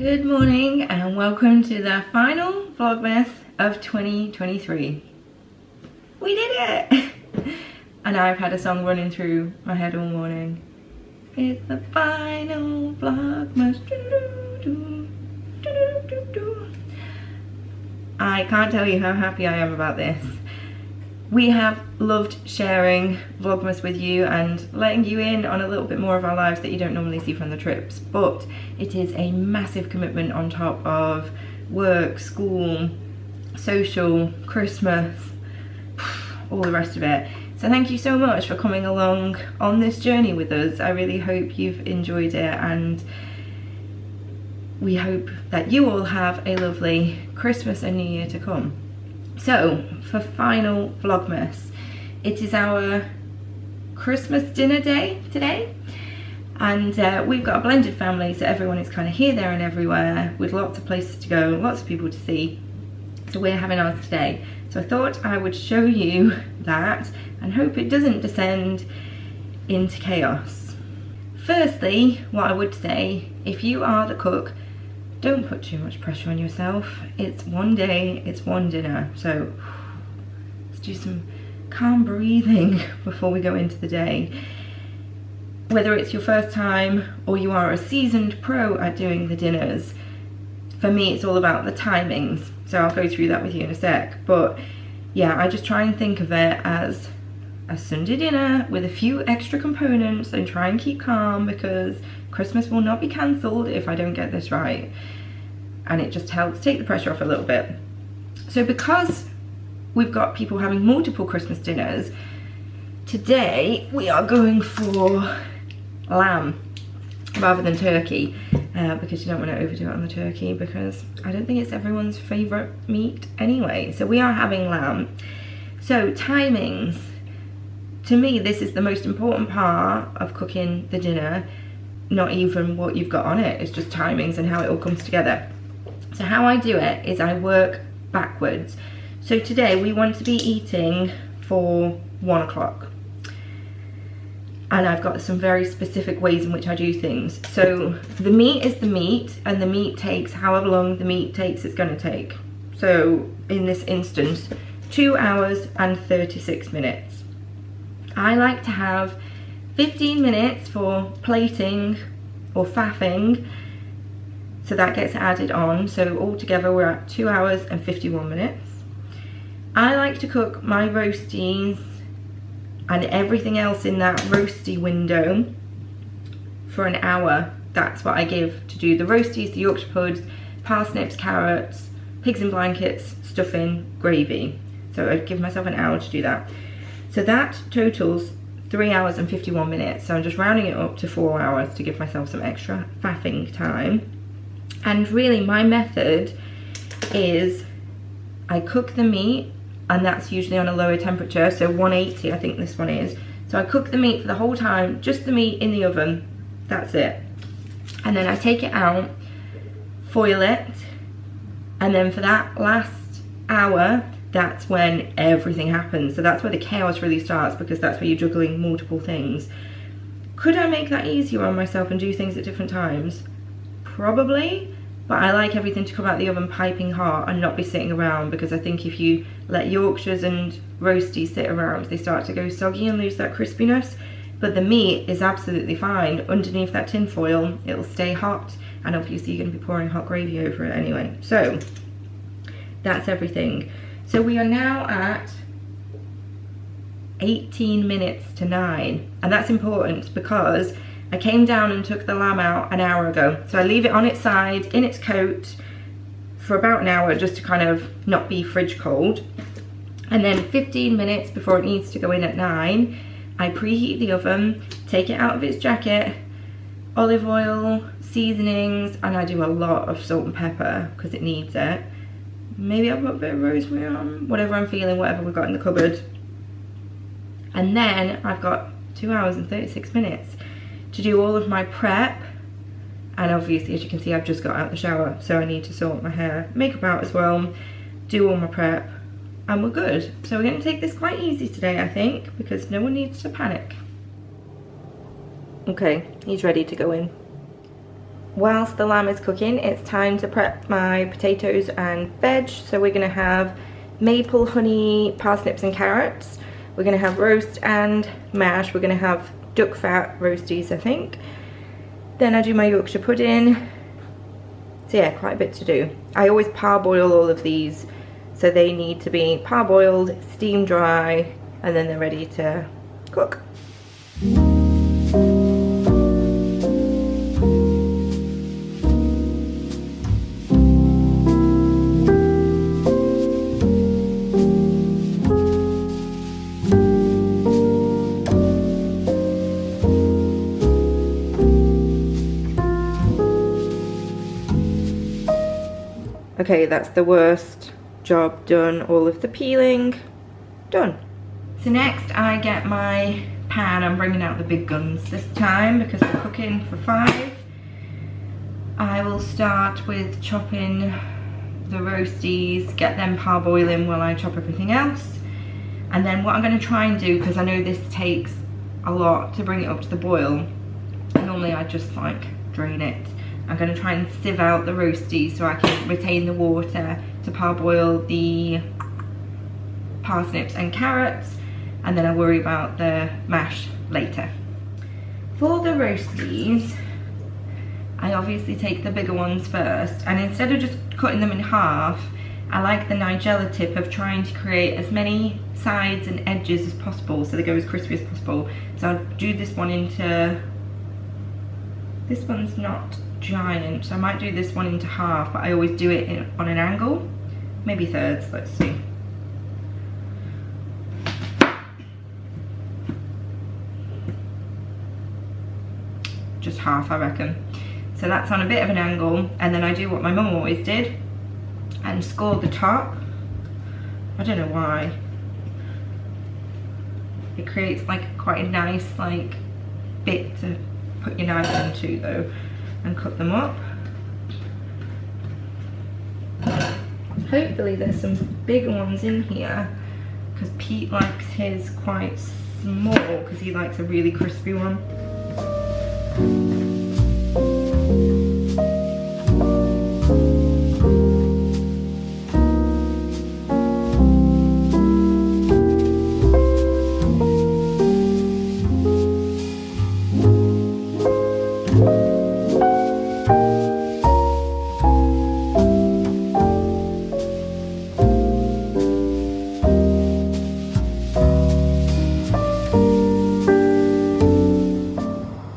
Good morning and welcome to the final Vlogmas of 2023. We did it! And I've had a song running through my head all morning. It's the final Vlogmas. I can't tell you how happy I am about this. We have loved sharing Vlogmas with you and letting you in on a little bit more of our lives that you don't normally see from the trips, but it is a massive commitment on top of work, school, social, Christmas, all the rest of it. So thank you so much for coming along on this journey with us. I really hope you've enjoyed it, and we hope that you all have a lovely Christmas and New Year to come. So, for final Vlogmas, it is our Christmas dinner day today, and we've got a blended family, so everyone is kind of here, there and everywhere, with lots of places to go, lots of people to see. So we're having ours today. So I thought I would show you that and hope it doesn't descend into chaos. Firstly, what I would say, if you are the cook, don't put too much pressure on yourself. It's one day, it's one dinner. So let's do some calm breathing before we go into the day. Whether it's your first time or you are a seasoned pro at doing the dinners, for me it's all about the timings. So I'll go through that with you in a sec. But yeah, I just try and think of it as a Sunday dinner with a few extra components and try and keep calm, because Christmas will not be cancelled if I don't get this right. And it just helps take the pressure off a little bit. So because we've got people having multiple Christmas dinners, today we are going for lamb rather than turkey, because you don't want to overdo it on the turkey, because I don't think it's everyone's favourite meat anyway. So we are having lamb. So timings. To me, this is the most important part of cooking the dinner, not even what you've got on it, it's just timings and how it all comes together. So how I do it is I work backwards. So today we want to be eating for 1 o'clock. And I've got some very specific ways in which I do things. So the meat is the meat, and the meat takes however long the meat takes it's going to take. So in this instance, 2 hours and 36 minutes. I like to have 15 minutes for plating or faffing, so that gets added on. So altogether we're at 2 hours and 51 minutes. I like to cook my roasties and everything else in that roasty window for an hour. That's what I give to do the roasties, the Yorkshire puds, parsnips, carrots, pigs in blankets, stuffing, gravy. So I give myself an hour to do that. So that totals 3 hours and 51 minutes. So I'm just rounding it up to 4 hours to give myself some extra faffing time. And really my method is I cook the meat, and that's usually on a lower temperature, so 180 I think this one is. So I cook the meat for the whole time, just the meat in the oven, that's it. And then I take it out, foil it, and then for that last hour, that's when everything happens. So that's where the chaos really starts, because that's where you're juggling multiple things. Could I make that easier on myself and do things at different times? Probably, but I like everything to come out the oven piping hot and not be sitting around, because I think if you let Yorkshires and roasties sit around, they start to go soggy and lose that crispiness. But the meat is absolutely fine. Underneath that tin foil, it'll stay hot, and obviously you're going to be pouring hot gravy over it anyway. So that's everything. So we are now at 18 minutes to 9, and that's important because I came down and took the lamb out an hour ago. So I leave it on its side in its coat for about an hour, just to kind of not be fridge cold. And then 15 minutes before it needs to go in at 9, I preheat the oven, take it out of its jacket, olive oil, seasonings, and I do a lot of salt and pepper because it needs it. Maybe I'll put a bit of rosemary on, whatever I'm feeling, whatever we've got in the cupboard. And then I've got 2 hours and 36 minutes to do all of my prep. And obviously, as you can see, I've just got out the shower, so I need to sort my hair, makeup out as well, do all my prep, and we're good. So we're going to take this quite easy today, I think, because no one needs to panic. Okay, he's ready to go in. whilst the lamb is cooking, it's time to prep my potatoes and veg. So we're going to have maple honey, parsnips and carrots. We're going to have roast and mash. We're going to have duck fat roasties, I think. Then I do my Yorkshire pudding. So yeah, quite a bit to do. I always parboil all of these, so they need to be parboiled, steam dry, and then they're ready to cook. Okay, that's the worst job done. All of the peeling done. So next I get my pan. I'm bringing out the big guns this time because we're cooking for 5. I will start with chopping the roasties, get them parboiling while I chop everything else. And then what I'm going to try and do, because I know this takes a lot to bring it up to the boil, normally I just like drain it. I'm going to try and sieve out the roasties so I can retain the water to parboil the parsnips and carrots, and then I'll worry about the mash later. For the roasties, I obviously take the bigger ones first, and instead of just cutting them in half, I like the Nigella tip of trying to create as many sides and edges as possible so they go as crispy as possible. So I'll do this one into, this one's not giant, so I might do this one into half, but I always do it on an angle, maybe thirds, let's see. Just half, I reckon. So that's on a bit of an angle, and then I do what my mum always did and score the top. I don't know why. It creates like quite a nice like bit to put your knife into though, and cut them up. Hopefully there's some bigger ones in here, because Pete likes his quite small because he likes a really crispy one.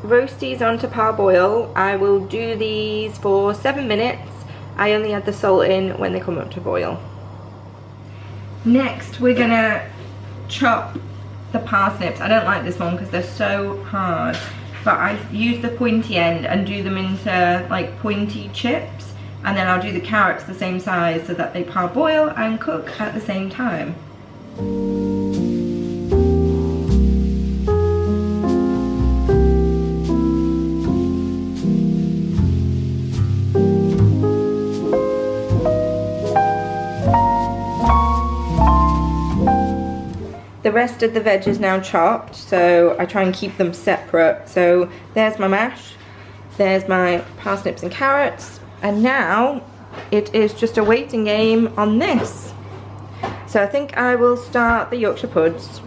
Roasties onto parboil. I will do these for 7 minutes. I only add the salt in when they come up to boil. Next we're gonna chop the parsnips. I don't like this one because they're so hard, but I use the pointy end and do them into like pointy chips, and then I'll do the carrots the same size so that they parboil and cook at the same time. The rest of the veg is now chopped, so I try and keep them separate. So there's my mash, there's my parsnips and carrots, and now it is just a waiting game on this. So I think I will start the Yorkshire puds.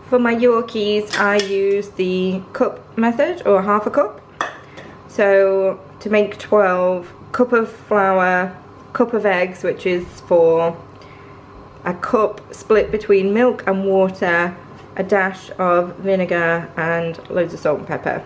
For my Yorkies, I use the cup method, or half a cup. So to make 12, cup of flour, cup of eggs, which is for a cup split between milk and water, a dash of vinegar, and loads of salt and pepper.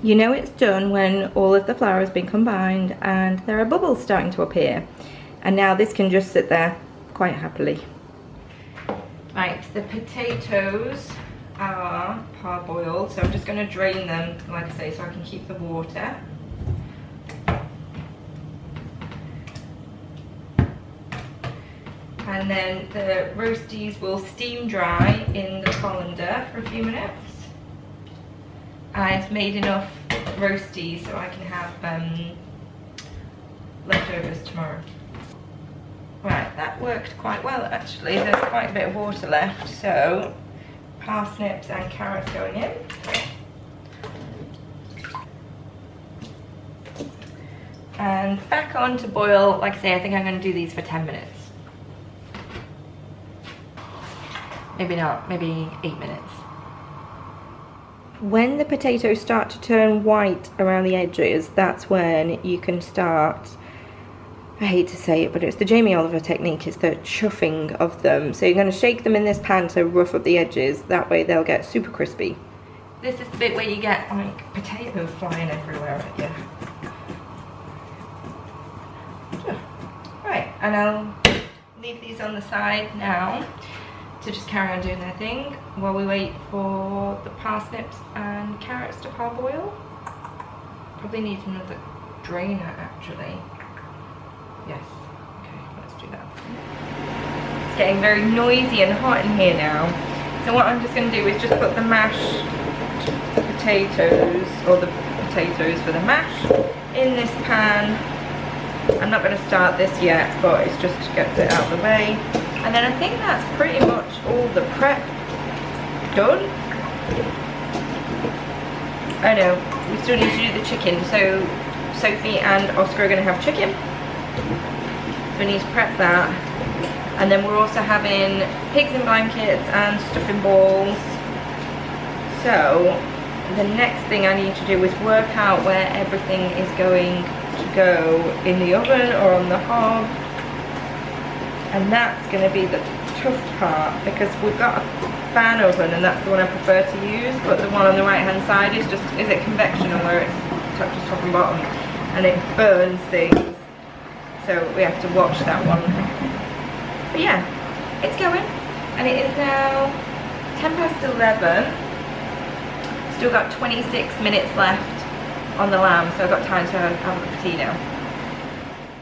You know it's done when all of the flour has been combined and there are bubbles starting to appear. And now this can just sit there quite happily. Right, the potatoes are parboiled, so I'm just going to drain them, like I say, so I can keep the water. And then the roasties will steam dry in the colander for a few minutes. I've made enough roasties so I can have leftovers tomorrow. Right, that worked quite well actually. There's quite a bit of water left, so parsnips and carrots going in. And back on to boil. Like I say, I think I'm going to do these for 10 minutes. Maybe not, maybe 8 minutes. When the potatoes start to turn white around the edges, that's when you can start, I hate to say it, but it's the Jamie Oliver technique, it's the chuffing of them. So you're going to shake them in this pan to rough up the edges, that way they'll get super crispy. This is the bit where you get like potatoes flying everywhere at you. Right, and I'll leave these on the side now to just carry on doing their thing while we wait for the parsnips and carrots to parboil. Probably need another drainer actually. Yes, okay, let's do that. It's getting very noisy and hot in here now. So what I'm just going to do is just put the mashed potatoes, or the potatoes for the mash, in this pan. I'm not going to start this yet, but it's just gets it out of the way. And then I think that's pretty much all the prep done. Oh no, we still need to do the chicken. So Sophie and Oscar are going to have chicken. So we need to prep that. And then we're also having pigs in blankets and stuffing balls. So the next thing I need to do is work out where everything is going to go in the oven or on the hob, and that's going to be the tough part because we've got a fan oven and that's the one I prefer to use, but the one on the right hand side is it convectional where it's just top and bottom and it burns things, so we have to watch that one. But yeah, it's going, and it is now 11:10. Still got 26 minutes left on the lamb, so I've got time to have a cup of tea now.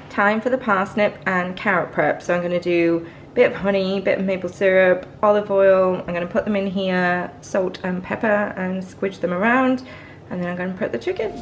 Time for the parsnip and carrot prep. So I'm going to do a bit of honey, a bit of maple syrup, olive oil. I'm going to put them in here, salt and pepper, and squidge them around, and then I'm going to put the chicken.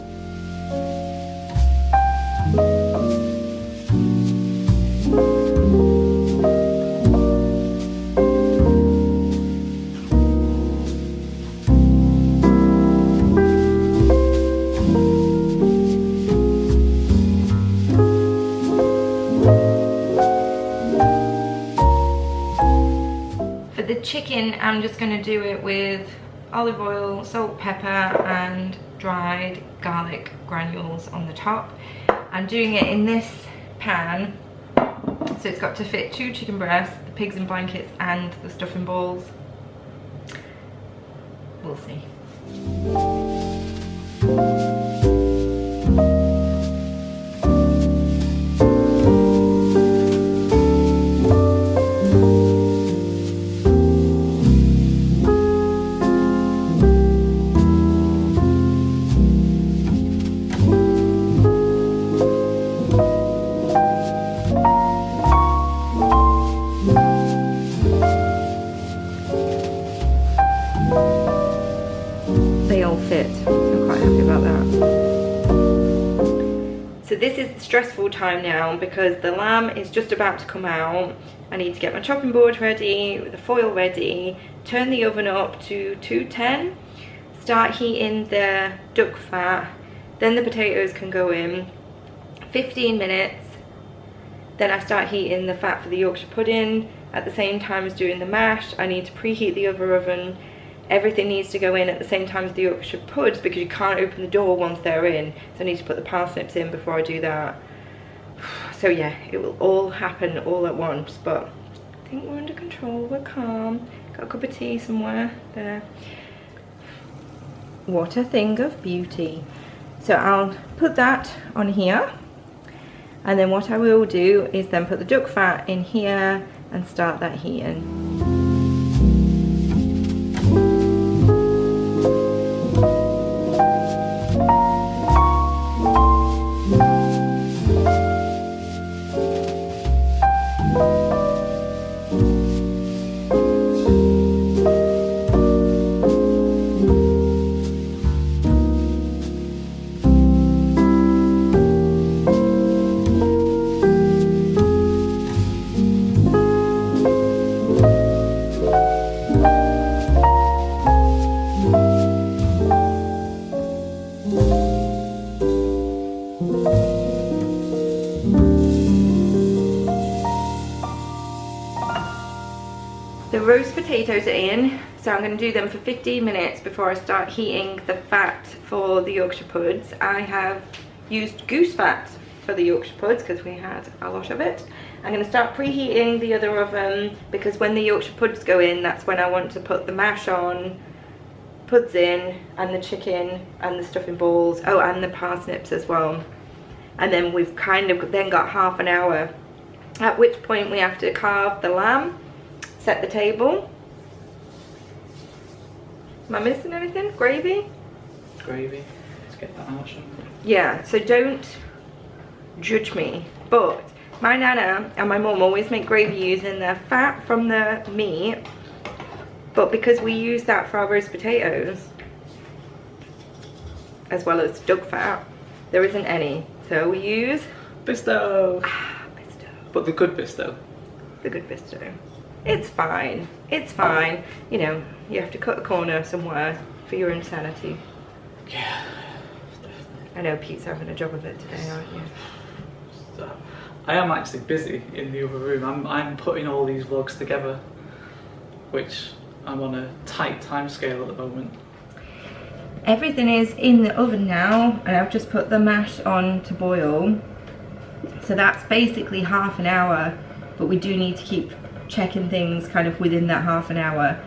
Chicken, I'm just going to do it with olive oil, salt, pepper and dried garlic granules on the top. I'm doing it in this pan, so it's got to fit 2 chicken breasts, the pigs in blankets and the stuffing balls. We'll see. So this is the stressful time now because the lamb is just about to come out. I need to get my chopping board ready, the foil ready, turn the oven up to 210, start heating the duck fat, then the potatoes can go in, 15 minutes, then I start heating the fat for the Yorkshire pudding. At the same time as doing the mash, I need to preheat the other oven. Everything needs to go in at the same time as the Yorkshire puds because you can't open the door once they're in. So I need to put the parsnips in before I do that. So yeah, it will all happen all at once, but I think we're under control, we're calm. Got a cup of tea somewhere there. What a thing of beauty. So I'll put that on here. And then what I will do is then put the duck fat in here and start that heating. The roast potatoes are in, so I'm going to do them for 15 minutes before I start heating the fat for the Yorkshire puds. I have used goose fat for the Yorkshire puds because we had a lot of it. I'm going to start preheating the other oven because when the Yorkshire puds go in, that's when I want to put the mash on, puds in, and the chicken and the stuffing balls, oh, and the parsnips as well. And then we've kind of then got half an hour, at which point we have to carve the lamb, set the table. Am I missing anything? Gravy? Gravy. Let's get that out, shall we? Yeah, so don't judge me, but my nana and my mum always make gravy using the fat from the meat, but because we use that for our roast potatoes, as well as duck fat, there isn't any. So we use Bisto. Bisto. But the good Bisto. The good Bisto. It's fine. It's fine. You know, you have to cut a corner somewhere for your insanity. Yeah. I know Pete's having a job of it today, aren't you? So, I am actually busy in the other room. I'm putting all these vlogs together, which I'm on a tight time scale at the moment. Everything is in the oven now, and I've just put the mash on to boil. So that's basically half an hour, but we do need to keep checking things kind of within that half an hour.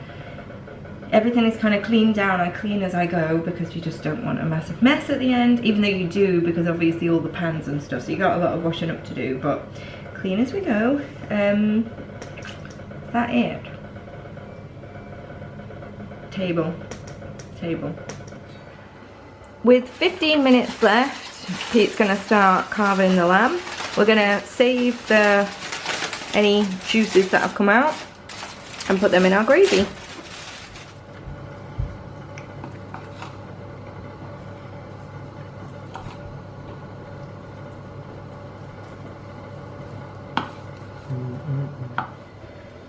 Everything is kind of cleaned down. I clean as I go because you just don't want a massive mess at the end, even though you do, because obviously all the pans and stuff, so you got a lot of washing up to do, but clean as we go. Is that it? Table. With 15 minutes left, Pete's gonna start carving the lamb. We're gonna save any juices that have come out and put them in our gravy.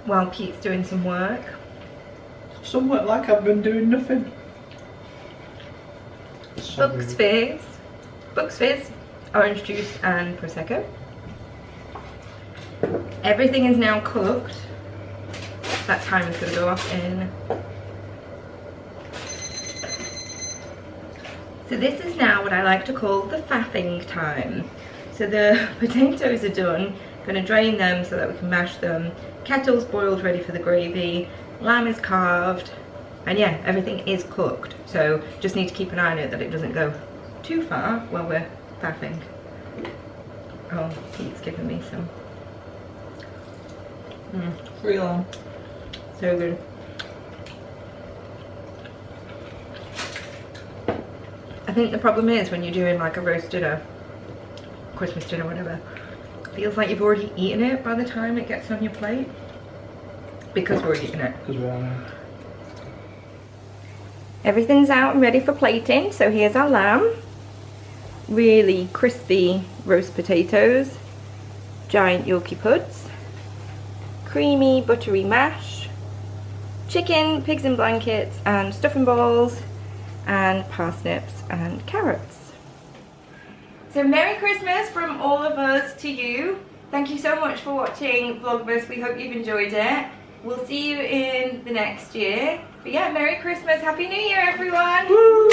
While Pete's doing some work. Somewhat like I've been doing nothing. Bucks Fizz, orange juice and Prosecco. Everything is now cooked. That timer's going to go off in. So this is now what I like to call the faffing time. So the potatoes are done. Going to drain them so that we can mash them. Kettle's boiled, ready for the gravy. Lamb is carved. And yeah, everything is cooked. So just need to keep an eye on it that it doesn't go too far while we're faffing. Oh, Pete's giving me some. Free lamb. So good. I think the problem is when you're doing like a roast dinner, Christmas dinner, whatever, it feels like you've already eaten it by the time it gets on your plate. Because we're eating it. Because we are now. Everything's out and ready for plating, so here's our lamb. Really crispy roast potatoes, giant Yorkie puds, creamy buttery mash, chicken, pigs in blankets and stuffing balls, and parsnips and carrots. So Merry Christmas from all of us to you. Thank you so much for watching Vlogmas. We hope you've enjoyed it. We'll see you in the next year. But yeah, Merry Christmas, Happy New Year everyone! Woo!